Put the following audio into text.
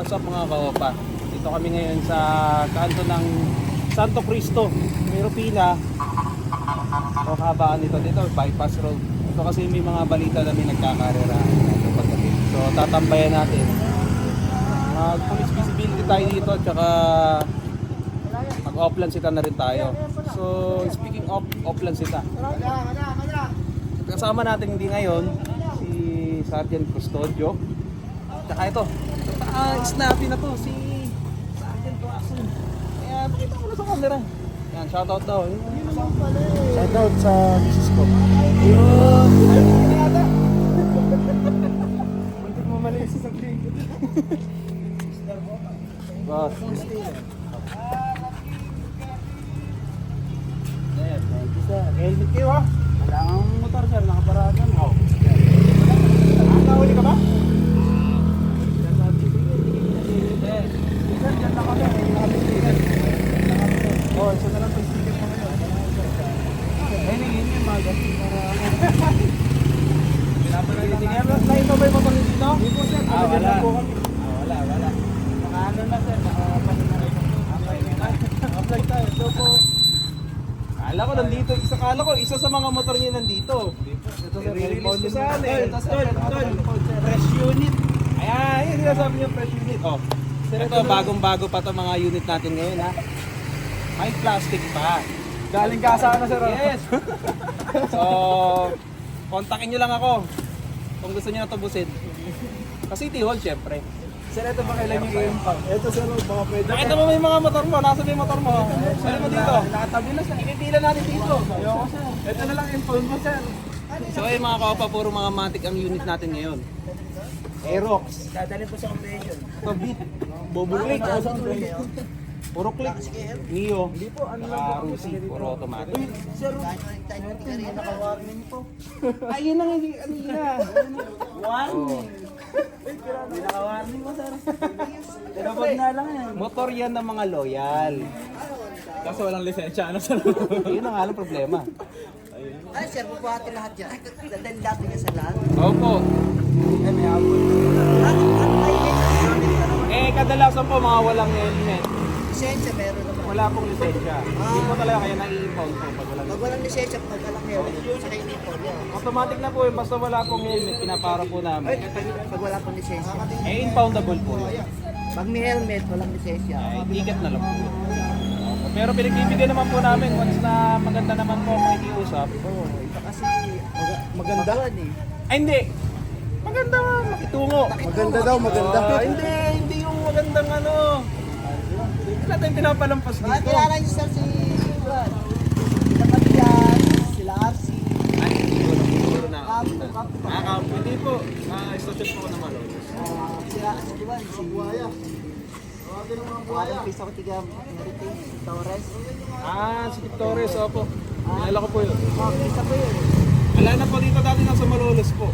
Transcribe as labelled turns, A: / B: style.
A: What's up mga kaopa? Dito kami ngayon sa kanto ng Santo Cristo, Meropina. O kabaan nito dito, bypass road. Ito kasi may mga balita na may nagkakarerahan dito pagdating. So tatambayan natin. Mag-police visibility tayo dito, tsaka mag-offlansita na rin tayo. So speaking of offlansita, kasama natin hindi ngayon si Sergeant Custodio. Tsaka ito, snappy na to, si Sergeant Watson. Kaya pakita mo na sa camera. Yan, shoutout daw.
B: Shoutout sa misis ko.
A: Yun! Ayun yata!
B: Muntik mo mali sa sagling.
A: Boss.
B: Thank you sir. Helmet kayo ha. Wala kang motor sir, nakaparagan. Oh. Nakahuli ka ba? Sir, dyan na kami. Oh, isa na lang yung sticker mo ngayon. Ay, nangin yung mga gabi para... Pinapalagay. Na ito ba yung motor dito? Hindi po sir.
A: Wala.
B: Wala. Nakaano na sir, nakapanin na rin. Apply tayo. So po,
A: Kala ko, isa sa mga motor niya nandito.
B: ito sir,
A: I-release ko saan eh.
B: Tol.
A: Fresh unit. Ayan, yun yung sabi niyo, fresh unit. Oh. Ito, bagong-bago pa to mga unit natin ngayon ha. May plastic pa.
B: Galing kasa na sir.
A: Yes. So, kontakin nyo lang ako kung gusto nyo na tubusin. Sa City Hall, syempre.
B: Sir, ito ba kailan yung impact? Ito sir, baka pwede.
A: Nakita mo yung mga motor mo, nasa yung motor mo. Sali mo dito.
B: Nakatabi na sir.
A: Ipipila natin dito.
B: Ayoko sir. Ito na lang info mo sir.
A: So ay mga kaupa, puro mga matic ang unit natin ngayon. Aerox,
B: Dadalhin po sa convention.
A: ito beat, Bobo Click, puro click, Neo,
B: Hindi po, ano lang po.
A: Rusi, puro automatic.
B: Sir, hindi naka-warning po.
A: Ayun ang ano na.
B: Warning. Hindi naka-warning po sir. Tinabag na lang yan.
A: Motor yan ng mga loyal.
B: Kaso walang lisensya, ano sir?
A: Yun ang alam problema.
C: Ay, sir, bubuhatin lahat yan. Dadalhin natin yan sa lahat.
A: Opo.
B: Ay, may abot.
A: Kadalasan po mga walang helmet.
C: Lisensya, meron naman.
A: Wala pong lisensya. Hindi po talaga kaya nai-impound po pag walang
C: Pag walang lisensya, pag walang helmet, sa kayo nito.
A: automatic na po yun, basta wala pong helmet, pinapara po namin.
C: Pag wala pang lisensya.
A: Impoundable po yun.
C: Pag may helmet, walang lisensya.
A: Ticket na lang po. Pero pinagbibigyan naman po namin once na maganda naman po ang makikiusap.
C: Oo, ito kasi
B: Maganda?
C: makuhan eh.
A: Ay hindi! Maganda makitungo.
B: Maganda daw, maganda.
A: Hindi yung magandang ano. Wala tayong pinapalampas
C: Mga
A: dito.
C: kilala niyo sir si Brad. Sila Patian, sila RC.
A: Ay, siguro na.
C: Kapo pa.
A: Hindi po. Station po ko naman.
C: Sila si Juan, si Buhaya. Buhaya. Pisa ko tiga Heritage, Torres.
A: Si Victorious, opo. Kilala ko po yun.
C: Pisa po yun.
A: Wala na po dito dati nasa Malolos po.